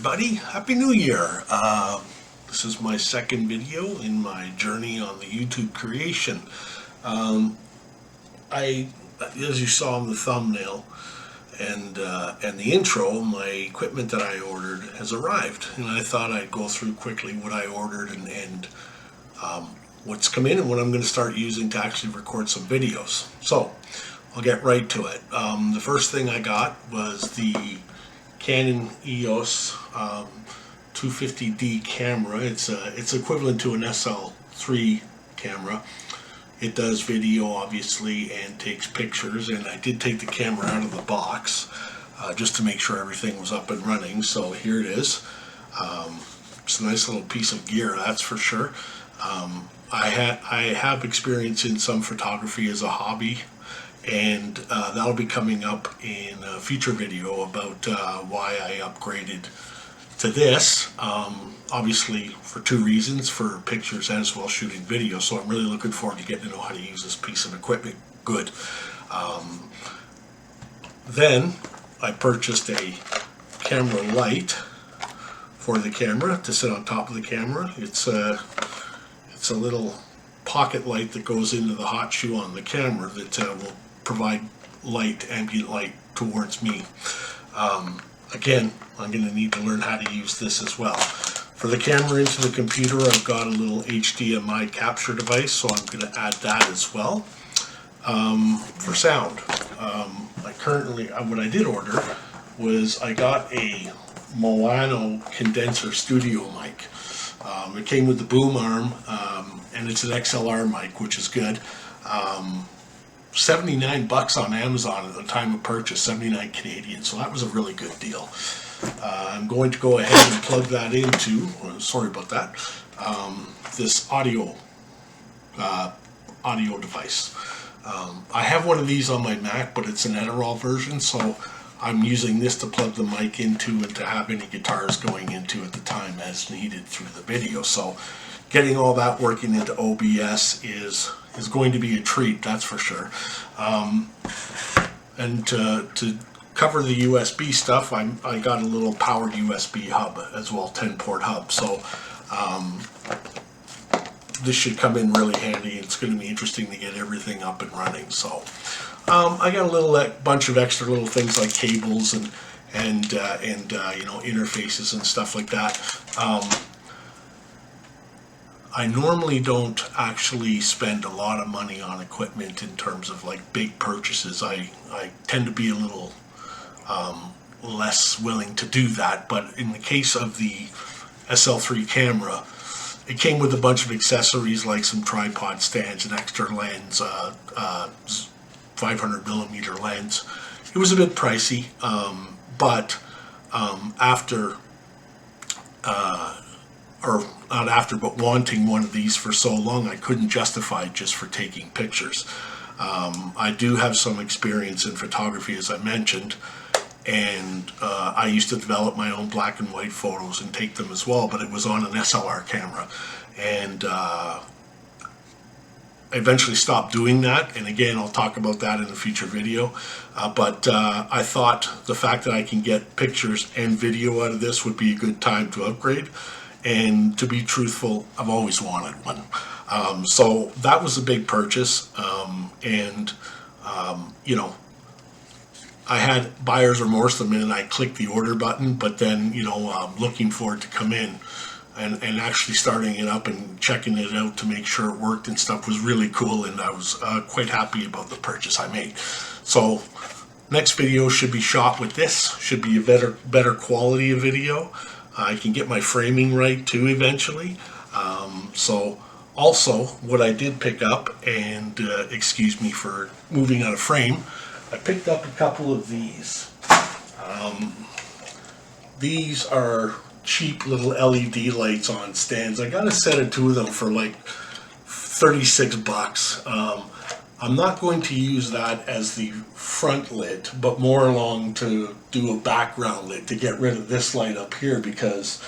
everybody. Happy New Year. This is my second video in my journey on the YouTube creation. As you saw in the thumbnail and the intro, my equipment that I ordered has arrived, and I thought I'd go through quickly what I ordered and what's come in and what I'm going to start using to actually record some videos. So I'll get right to it. The first thing I got was the Canon EOS 250D camera. It's equivalent to an SL3 camera. It does video, obviously, and takes pictures, and I did take the camera out of the box just to make sure everything was up and running. So here it is. It's a nice little piece of gear, that's for sure. I have experience in some photography as a hobby, and that'll be coming up in a future video about why I upgraded to this. Obviously for two reasons, for pictures as well as shooting video. So I'm really looking forward to getting to know how to use this piece of equipment good. Then I purchased a camera light for the camera to sit on top of the camera. It's a little pocket light that goes into the hot shoe on the camera that will provide light, ambient light towards me. Again, I'm going to need to learn how to use this as well. For the camera into the computer, I've got a little HDMI capture device, so I'm going to add that as well. For sound, what I did order was I got a Milano condenser studio mic. It came with the boom arm, and it's an XLR mic, which is good. 79 bucks on Amazon at the time of purchase, 79 Canadian, so that was a really good deal. I'm going to go ahead and plug that into, sorry about that, this audio device. I have one of these on my Mac, but it's an Edirol version, so I'm using this to plug the mic into and to have any guitars going into at the time as needed through the video. So getting all that working into OBS is going to be a treat, that's for sure. And to cover the USB stuff, I got a little powered USB hub as well, 10-port hub. So this should come in really handy. It's going to be interesting to get everything up and running. So I got a bunch of extra little things like cables and interfaces and stuff like that. I normally don't actually spend a lot of money on equipment in terms of like big purchases. I tend to be a little less willing to do that, but in the case of the SL3 camera, it came with a bunch of accessories like some tripod stands, an extra lens, 500mm lens. It was a bit pricey, but wanting one of these for so long, I couldn't justify it just for taking pictures. I do have some experience in photography, as I mentioned, and I used to develop my own black and white photos and take them as well, but it was on an SLR camera, and I eventually stopped doing that, and again, I'll talk about that in a future video. But I thought the fact that I can get pictures and video out of this would be a good time to upgrade. And to be truthful, I've always wanted one. So that was a big purchase. I had buyer's remorse the minute I clicked the order button, but then, looking for it to come in and actually starting it up and checking it out to make sure it worked and stuff was really cool, and I was quite happy about the purchase I made. So next video should be shot with this, should be a better quality of video. I can get my framing right too eventually. So also what I did pick up, and excuse me for moving out of frame, I picked up a couple of these. These are cheap little LED lights on stands. I got a set of two of them for like 36 bucks. I'm not going to use that as the front lit, but more along to do a background lit to get rid of this light up here, because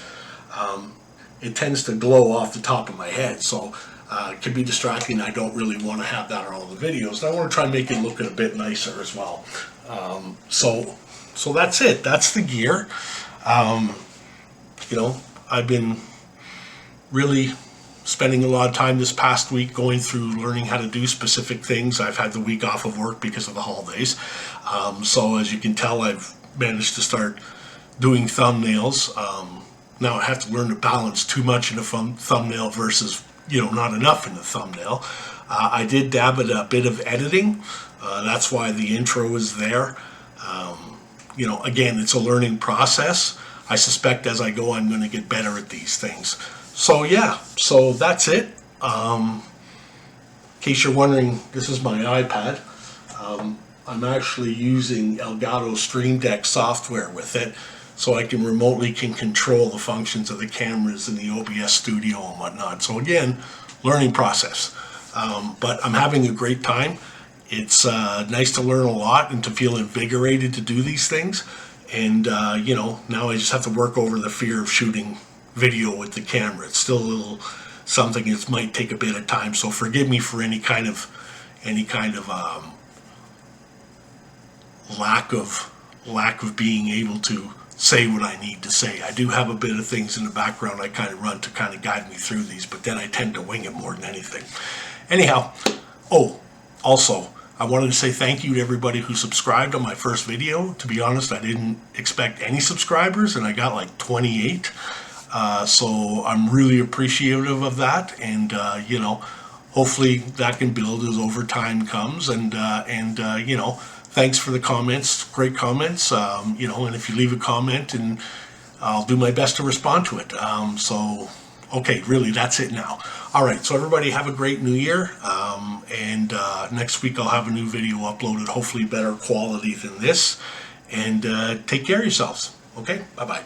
it tends to glow off the top of my head, so it can be distracting. I don't really want to have that on all the videos. I want to try and make it look a bit nicer as well. So that's it. That's the gear. you know, I've been really spending a lot of time this past week going through learning how to do specific things. I've had the week off of work because of the holidays. So as you can tell, I've managed to start doing thumbnails. Now I have to learn to balance too much in a thumbnail versus, not enough in the thumbnail. I did dab at a bit of editing. That's why the intro is there. Again, it's a learning process. I suspect as I go, I'm going to get better at these things. So yeah, so that's it. In case you're wondering, this is my iPad. I'm actually using Elgato Stream Deck software with it, so I can remotely control the functions of the cameras in the OBS studio and whatnot. So again, learning process. But I'm having a great time. It's nice to learn a lot and to feel invigorated to do these things. And, now I just have to work over the fear of shooting video with the camera. It's still a little something that might take a bit of time. So forgive me for any kind of lack of being able to say what I need to say. I do have a bit of things in the background I kind of run to kind of guide me through these, but then I tend to wing it more than anything. Anyhow, also, I wanted to say thank you to everybody who subscribed on my first video. To be honest, I didn't expect any subscribers, and I got like 28. So I'm really appreciative of that, and hopefully that can build as over time comes. And thanks for the comments, great comments. And if you leave a comment, and I'll do my best to respond to it. Okay, really, that's it now. All right, so everybody have a great new year. And next week I'll have a new video uploaded, hopefully better quality than this. And take care of yourselves. Okay, bye-bye.